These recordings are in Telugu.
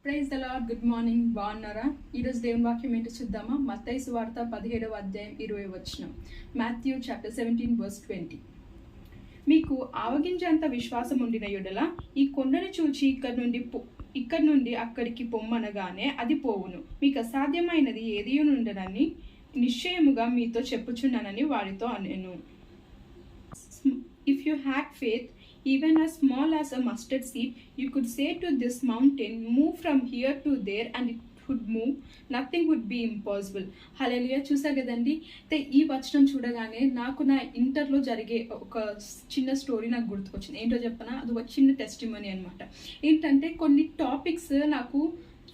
Praise the Lord. Good morning. బాగున్నారా? ఈరోజు దేవుని వాక్యం ఏంటో చూద్దామా? మత్తయి సువార్త 17వ అధ్యాయం 20వ వచనం. Matthew chapter 17 verse 20. మీకు ఆవగించేంత విశ్వాసం ఉండిన యెడల ఈ కొండను చూచి ఇక్కడి నుండి అక్కడికి పొమ్మనగానే అది పోవును. మీకు అసాధ్యమైనది ఏది ఉండనని నిశ్చయముగా మీతో చెప్పుచున్నానని వారితో అనెను. If you had faith, even as small as a mustard seed, you could say to this mountain, move from here to there, and it would move. Nothing would be impossible. హల్లెలూయా. చూసారు కదండి. అయితే ఈ వచనం చూడగానే నాకు నా ఇంటర్లో జరిగే ఒక చిన్న స్టోరీ నాకు గుర్తుకొచ్చింది. ఏంటో చెప్పనా? అది ఒక చిన్న టెస్టిమనీ అనమాట. ఏంటంటే కొన్ని టాపిక్స్ నాకు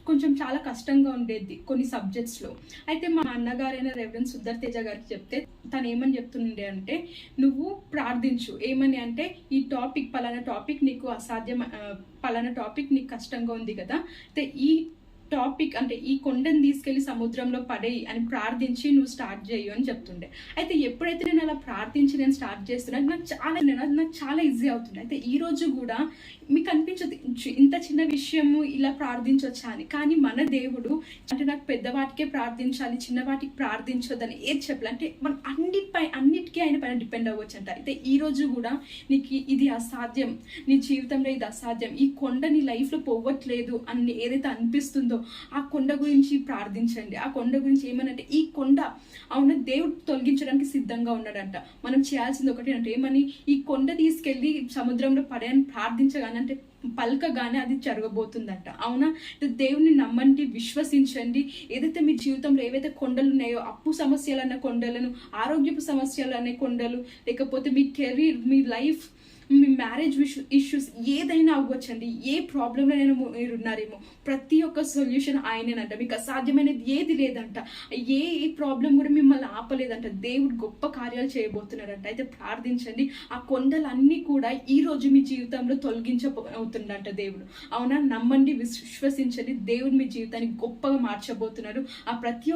కొంచెం చాలా కష్టంగా ఉండేది కొన్ని సబ్జెక్ట్స్లో. అయితే మా అన్నగారైన రెవరెండ్ సుధర్ తేజ గారికి చెప్తే తను ఏమని చెప్తుండే అంటే, నువ్వు ప్రార్థించు. ఏమని అంటే, ఈ టాపిక్ పలానా టాపిక్ నీకు అసాధ్యం, పలానా టాపిక్ నీకు కష్టంగా ఉంది కదా, అయితే ఈ టాపిక్ అంటే ఈ కొండను తీసుకెళ్లి సముద్రంలో పడేయి అని ప్రార్థించి నువ్వు స్టార్ట్ చేయు అని చెప్తుండే. అయితే ఎప్పుడైతే నేను అలా ప్రార్థించి నేను స్టార్ట్ చేస్తున్నా నాకు చాలా ఈజీ అవుతుండే. అయితే ఈ రోజు కూడా మీకు అనిపించదు ఇంత చిన్న విషయము ఇలా ప్రార్థించవచ్చా అని. కానీ మన దేవుడు అంటే నాకు పెద్దవాటికే ప్రార్థించాలి, చిన్నవాటికి ప్రార్థించొద్దని ఏది చెప్పాలి అంటే మనం అన్నిటికీ ఆయన పైన డిపెండ్ అవ్వచ్చు అంట. అయితే ఈ రోజు కూడా నీకు ఇది అసాధ్యం, నీ జీవితంలో ఇది అసాధ్యం, ఈ కొండ నీ లైఫ్లో పోవట్లేదు అని ఏదైతే అనిపిస్తుందో ఆ కొండ గురించి ప్రార్థించండి. ఆ కొండ గురించి ఏమనంటే, ఈ కొండ అవును దేవుడు తొలగించడానికి సిద్ధంగా ఉన్నాడంట. మనం చేయాల్సింది ఒకటి అంటే ఏమని, ఈ కొండ తీసుకెళ్లి సముద్రంలో పడేయని ప్రార్థించగానంటే పలకగానే అది జరగబోతుందంట. అవునా? దేవుని నమ్మండి, విశ్వసించండి. ఏదైతే మీ జీవితంలో ఏవైతే కొండలు ఉన్నాయో, అప్పు సమస్యలు అన్న కొండలను, ఆరోగ్యపు సమస్యలు అనే కొండలు, లేకపోతే మీ కెరీర్, మీ లైఫ్, మీ మ్యారేజ్ ఇష్యూస్ ఏదైనా అవ్వచ్చండి. ఏ ప్రాబ్లంలో మీరు ఉన్నారేమో ప్రతి ఒక్క సొల్యూషన్ ఆయనేనంట. మీకు అసాధ్యమైనది ఏది లేదంట. ఏ ప్రాబ్లం కూడా మిమ్మల్ని ఆపలేదంట. దేవుడు గొప్ప కార్యాలు చేయబోతున్నాడంట. అయితే ప్రార్థించండి. ఆ కొండలన్నీ కూడా ఈ రోజు మీ జీవితంలో తొలగించబోతుందంట దేవుడు. అవునా? నమ్మండి, విశ్వసించండి. దేవుడు మీ జీవితాన్ని గొప్పగా మార్చబోతున్నారు. ఆ ప్రతి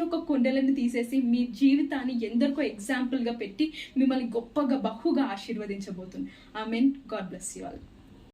ఒక్క కొండలను తీసేసి మీ జీవితాన్ని ఎందరికో ఎగ్జాంపుల్ గా పెట్టి మిమ్మల్ని గొప్పగా బహుగా ఆశీర్వదించబోతుంది. Amen. God bless you all.